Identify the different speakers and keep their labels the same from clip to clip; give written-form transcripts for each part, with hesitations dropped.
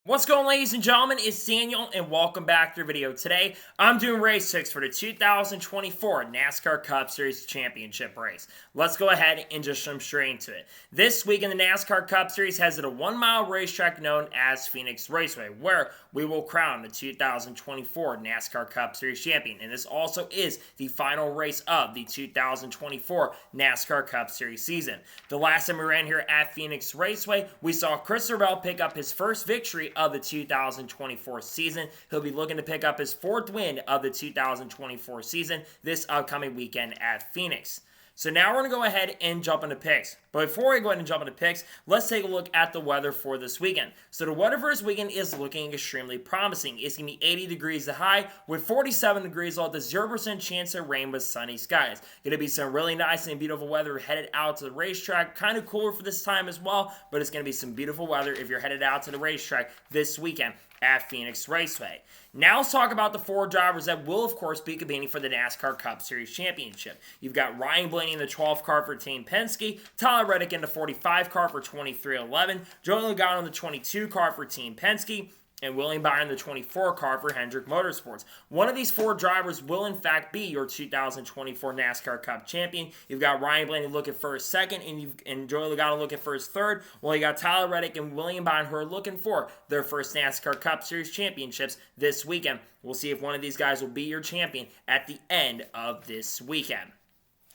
Speaker 1: What's going on, ladies and gentlemen? It's Daniel and welcome back to the video. Today I'm doing race 6 for the 2024 NASCAR Cup Series Championship race. Let's go ahead and just jump straight into it. This week in the NASCAR Cup Series has it a 1-mile racetrack known as Phoenix Raceway, where we will crown the 2024 NASCAR Cup Series champion. And this also is the final race of the 2024 NASCAR Cup Series season. The last time we ran here at Phoenix Raceway, we saw Chris Revell pick up his first victory of the 2024 season. He'll be looking to pick up his 4th win of the 2024 season this upcoming weekend at Phoenix. So now we're going to go ahead and jump into picks. But before we go ahead and jump into picks, let's take a look at the weather for this weekend. So the weather for this weekend is looking extremely promising. It's going to be 80 degrees the high with 47 degrees low, the 0% chance of rain with sunny skies. Going to be some really nice and beautiful weather headed out to the racetrack. Kind of cooler for this time as well, but it's going to be some beautiful weather if you're headed out to the racetrack this weekend at Phoenix Raceway. Now let's talk about the 4 drivers that will, of course, be competing for the NASCAR Cup Series Championship. You've got Ryan Blaney in the 12 car for Team Penske, Tyler Reddick in the 45 car for 23XI, Joey Logano in the 22 car for Team Penske, and William Byron in the 24 car for Hendrick Motorsports. One of these 4 drivers will in fact be your 2024 NASCAR Cup champion. You've got Ryan Blaney looking for his 2nd, and Joey Logano looking for his 3rd. While you got Tyler Reddick and William Byron who are looking for their first NASCAR Cup Series championships this weekend. We'll see if one of these guys will be your champion at the end of this weekend.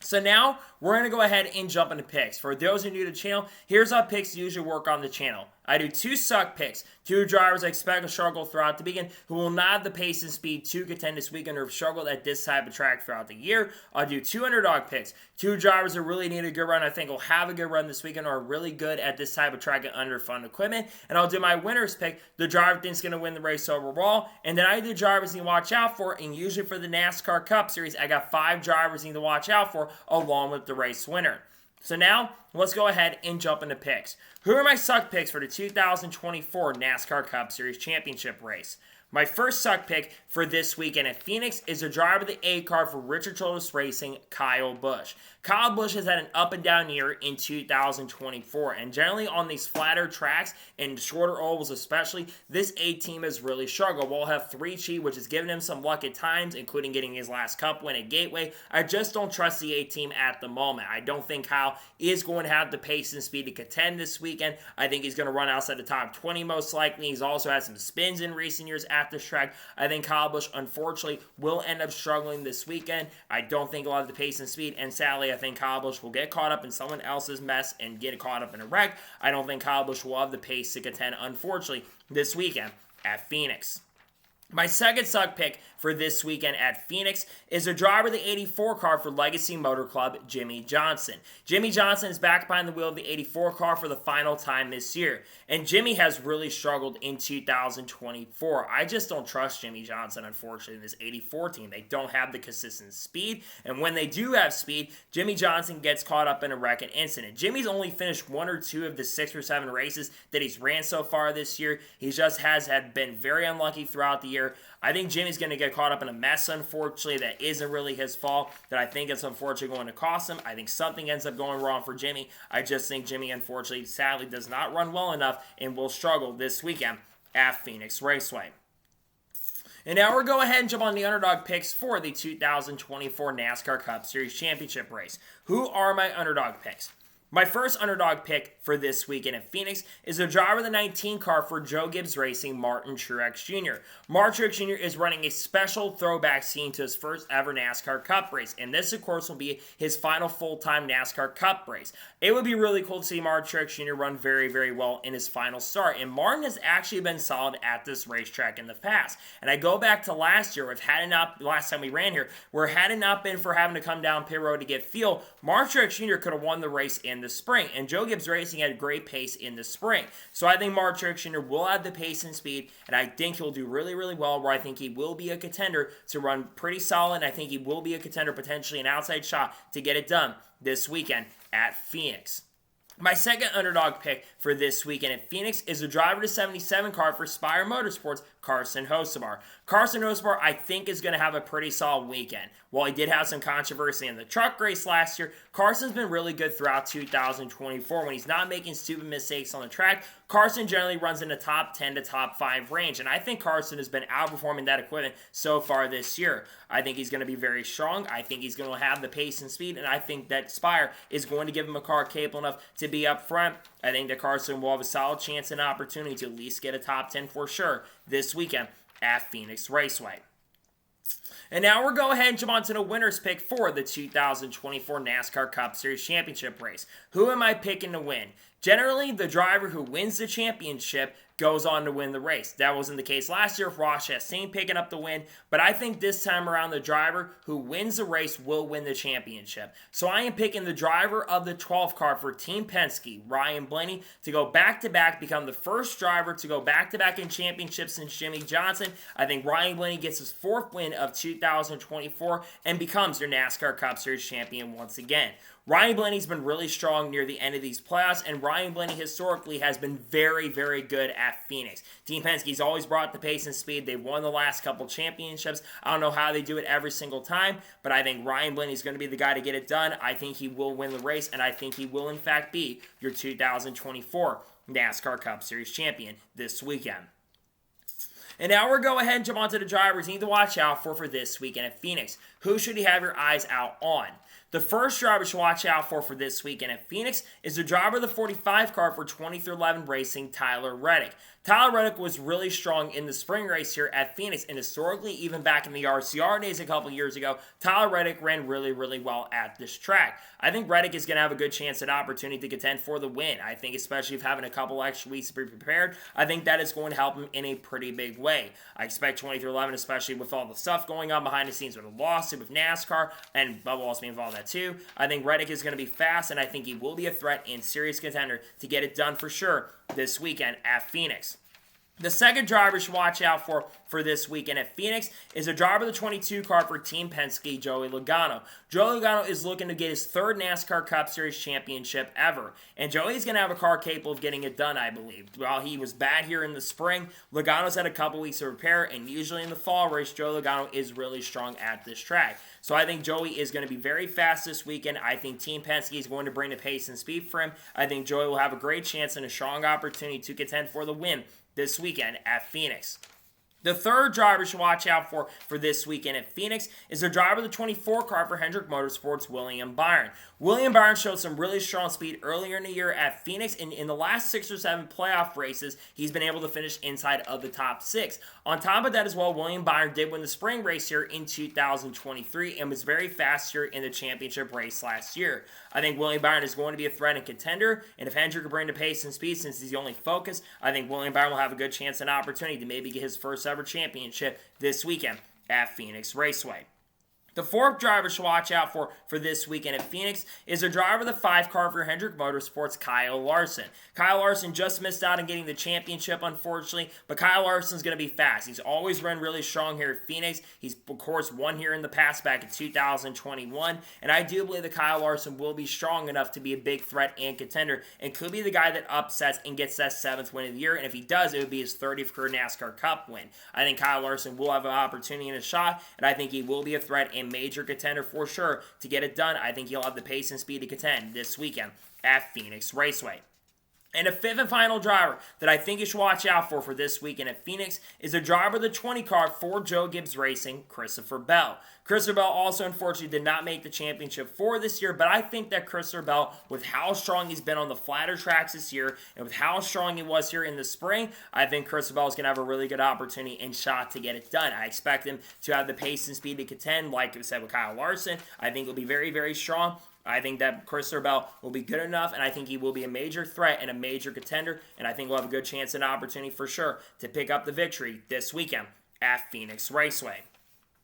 Speaker 1: So now, we're going to go ahead and jump into picks. For those who are new to the channel, here's how picks usually work on the channel. I do 2 suck picks, 2 drivers I expect to struggle throughout the weekend who will not have the pace and speed to contend this weekend or have struggled at this type of track throughout the year. I'll do 2 underdog picks, 2 drivers that really need a good run I think will have a good run this weekend or are really good at this type of track and under fun equipment. And I'll do my winners pick, the driver I think is going to win the race overall. And then I do drivers you need to watch out for, and usually for the NASCAR Cup Series, I got 5 drivers you need to watch out for along with the race winner. So now, let's go ahead and jump into picks. Who are my suck picks for the 2024 NASCAR Cup Series Championship race? My first suck pick for this weekend at Phoenix is the driver of the A car for Richard Childress Racing, Kyle Busch. Kyle Busch has had an up and down year in 2024, and generally on these flatter tracks and shorter ovals especially, this A team has really struggled. We'll have 3 cheat, which has given him some luck at times, including getting his last cup win at Gateway. I just don't trust the A team at the moment. I don't think Kyle is going to have the pace and speed to contend this weekend. I think he's going to run outside the top 20 most likely. He's also had some spins in recent years at this track. I think Kyle Busch, unfortunately, will end up struggling this weekend. I don't think he'll have the pace and speed, and sadly, I think Kyle Busch will get caught up in someone else's mess and get caught up in a wreck. I don't think Kyle Busch will have the pace to contend, unfortunately, this weekend at Phoenix. My second suck pick for this weekend at Phoenix is the driver of the 84 car for Legacy Motor Club, Jimmy Johnson. Jimmy Johnson is back behind the wheel of the 84 car for the final time this year, and Jimmy has really struggled in 2024. I just don't trust Jimmy Johnson, unfortunately, in this 84 team. They don't have the consistent speed, and when they do have speed, Jimmy Johnson gets caught up in a wreck and incident. Jimmy's only finished 1 or 2 of the 6 or 7 races that he's ran so far this year. He just has been very unlucky throughout the year. I think Jimmy's going to get caught up in a mess, unfortunately, that isn't really his fault, that I think it's unfortunately going to cost him. I think something ends up going wrong for Jimmy. I just think Jimmy, unfortunately, sadly, does not run well enough and will struggle this weekend at Phoenix Raceway. And now we're going to go ahead and jump on the underdog picks for the 2024 NASCAR Cup Series Championship race. Who are my underdog picks? My first underdog pick for this weekend at Phoenix is the driver of the 19 car for Joe Gibbs Racing, Martin Truex Jr. Martin Truex Jr. is running a special throwback scene to his first ever NASCAR Cup race, and this, of course, will be his final full-time NASCAR Cup race. It would be really cool to see Martin Truex Jr. run very, very well in his final start, and Martin has actually been solid at this racetrack in the past. And I go back to last year, last time we ran here, where had it not been for having to come down pit road to get fuel, Martin Truex Jr. could have won the race in the spring, and Joe Gibbs Racing had great pace in the spring. So I think Martin Truex Jr. will have the pace and speed, and I think he'll do really, really well, where I think he will be a contender to run pretty solid, and I think he will be a contender, potentially an outside shot to get it done this weekend at Phoenix. My second underdog pick for this weekend at Phoenix is the driver to 77 car for Spire Motorsports, Carson Hocevar. Carson Hocevar, I think, is going to have a pretty solid weekend. While he did have some controversy in the truck race last year, Carson's been really good throughout 2024. When he's not making stupid mistakes on the track, Carson generally runs in the top 10 to top 5 range, and I think Carson has been outperforming that equipment so far this year. I think he's going to be very strong. I think he's going to have the pace and speed, and I think that Spire is going to give him a car capable enough to be up front. I think that Carson will have a solid chance and opportunity to at least get a top 10 for sure this weekend at Phoenix Raceway. And now we're going ahead and jump on to the winner's pick for the 2024 NASCAR Cup Series Championship race. Who am I picking to win? Generally, the driver who wins the championship goes on to win the race. That wasn't the case last year with Ross Chastain picking up the win, but I think this time around the driver who wins the race will win the championship. So I am picking the driver of the 12th car for Team Penske, Ryan Blaney, to go back-to-back, become the first driver to go back-to-back in championships since Jimmy Johnson. I think Ryan Blaney gets his 4th win of 2024 and becomes your NASCAR Cup Series champion once again. Ryan Blaney's been really strong near the end of these playoffs, and Ryan Blaney historically has been very, very good at Phoenix. Team Penske's always brought the pace and speed. They've won the last couple championships. I don't know how they do it every single time, but I think Ryan Blaney's going to be the guy to get it done. I think he will win the race, and I think he will, in fact, be your 2024 NASCAR Cup Series champion this weekend. And now we're going ahead and jump onto the drivers you need to watch out for this weekend at Phoenix. Who should you have your eyes out on? The first driver to watch out for this weekend at Phoenix is the driver of the 45 car for 23XI Racing, Tyler Reddick. Tyler Reddick was really strong in the spring race here at Phoenix, and historically, even back in the RCR days a couple years ago, Tyler Reddick ran really, really well at this track. I think Reddick is going to have a good chance and opportunity to contend for the win. I think especially if having a couple extra weeks to be prepared, I think that is going to help him in a pretty big way. I expect 23XI, especially with all the stuff going on behind the scenes with the lawsuit with NASCAR, and Bubba also be involved in that too. I think Reddick is going to be fast, and I think he will be a threat and serious contender to get it done for sure this weekend at Phoenix. The second driver you should watch out for this weekend at Phoenix is a driver of the 22 car for Team Penske, Joey Logano. Joey Logano is looking to get his 3rd NASCAR Cup Series championship ever, and Joey's going to have a car capable of getting it done, I believe. While he was bad here in the spring, Logano's had a couple weeks to repair, and usually in the fall race, Joey Logano is really strong at this track. So I think Joey is going to be very fast this weekend. I think Team Penske is going to bring the pace and speed for him. I think Joey will have a great chance and a strong opportunity to contend for the win this weekend at Phoenix. The third driver you should watch out for this weekend at Phoenix is the driver of the 24 car for Hendrick Motorsports, William Byron. William Byron showed some really strong speed earlier in the year at Phoenix, and in the last 6 or 7 playoff races, he's been able to finish inside of the top 6. On top of that as well, William Byron did win the spring race here in 2023 and was very fast here in the championship race last year. I think William Byron is going to be a threat and contender, and if Hendrick can bring the pace and speed since he's the only focus, I think William Byron will have a good chance and opportunity to maybe get his first ever championship this weekend at Phoenix Raceway. The fourth driver to watch out for this weekend at Phoenix is a driver of the 5 car for Hendrick Motorsports, Kyle Larson. Kyle Larson just missed out on getting the championship, unfortunately, but Kyle Larson's going to be fast. He's always run really strong here at Phoenix. He's, of course, won here in the past back in 2021, and I do believe that Kyle Larson will be strong enough to be a big threat and contender, and could be the guy that upsets and gets that 7th win of the year, and if he does, it would be his 30th career NASCAR Cup win. I think Kyle Larson will have an opportunity and a shot, and I think he will be a threat and major contender for sure to get it done. I think he'll have the pace and speed to contend this weekend at Phoenix Raceway. And the 5th and final driver that I think you should watch out for this weekend at Phoenix is the driver of the 20 car for Joe Gibbs Racing, Christopher Bell. Christopher Bell also unfortunately did not make the championship for this year, but I think that Christopher Bell, with how strong he's been on the flatter tracks this year, and with how strong he was here in the spring, I think Christopher Bell is going to have a really good opportunity and shot to get it done. I expect him to have the pace and speed to contend, like I said with Kyle Larson. I think he'll be very, very strong. I think that Christopher Bell will be good enough, and I think he will be a major threat and a major contender, and I think we'll have a good chance and opportunity for sure to pick up the victory this weekend at Phoenix Raceway.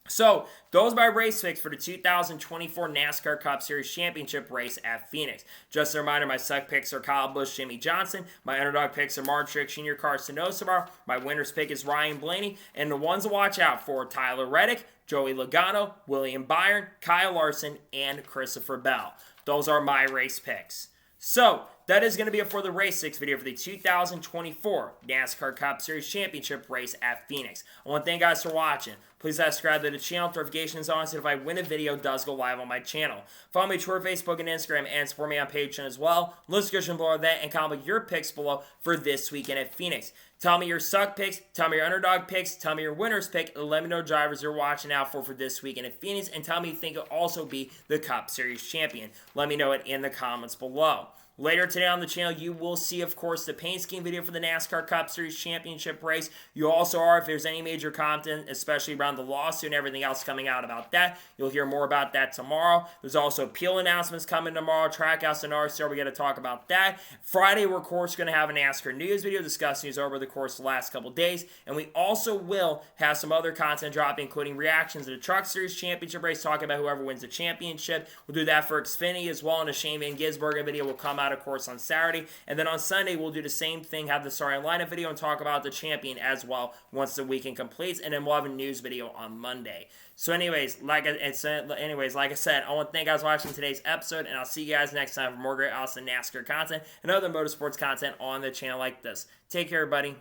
Speaker 1: So, those are my race picks for the 2024 NASCAR Cup Series Championship race at Phoenix. Just a reminder, my suck picks are Kyle Busch, Jimmy Johnson. My underdog picks are Martin Truex Jr., Carson Nosebar. My winner's pick is Ryan Blaney. And the ones to watch out for, Tyler Reddick, Joey Logano, William Byron, Kyle Larson, and Christopher Bell. Those are my race picks. So, that is going to be it for the Race 6 video for the 2024 NASCAR Cup Series Championship race at Phoenix. I want to thank you guys for watching. Please subscribe to the channel, notifications on, so if I win a video, it does go live on my channel. Follow me on Twitter, Facebook, and Instagram, and support me on Patreon as well. List description below that, and comment your picks below for this weekend at Phoenix. Tell me your suck picks, tell me your underdog picks, tell me your winners pick, and let me know drivers you're watching out for this weekend at Phoenix, and tell me you think it'll also be the Cup Series champion. Let me know it in the comments below. Later today on the channel, you will see, of course, the paint scheme video for the NASCAR Cup Series Championship race. You also are, if there's any major content, especially around the lawsuit and everything else coming out about that, you'll hear more about that tomorrow. There's also appeal announcements coming tomorrow, Trackhouse and RCR, we got to talk about that. Friday, we're, of course, going to have a NASCAR news video discussing news over the course of the last couple days, and we also will have some other content dropping, including reactions to the Truck Series Championship race, talking about whoever wins the championship. We'll do that for Xfinity as well, and a Shane Van Gisbergen video will come out, of course, on Saturday. And then on Sunday, we'll do the same thing, have the starting lineup video, and talk about the champion as well once the weekend completes. And then we'll have a news video on Monday. So anyways, like I said, I want to thank you guys for watching today's episode, and I'll see you guys next time for more great awesome NASCAR content and other motorsports content on the channel like this. Take care, everybody.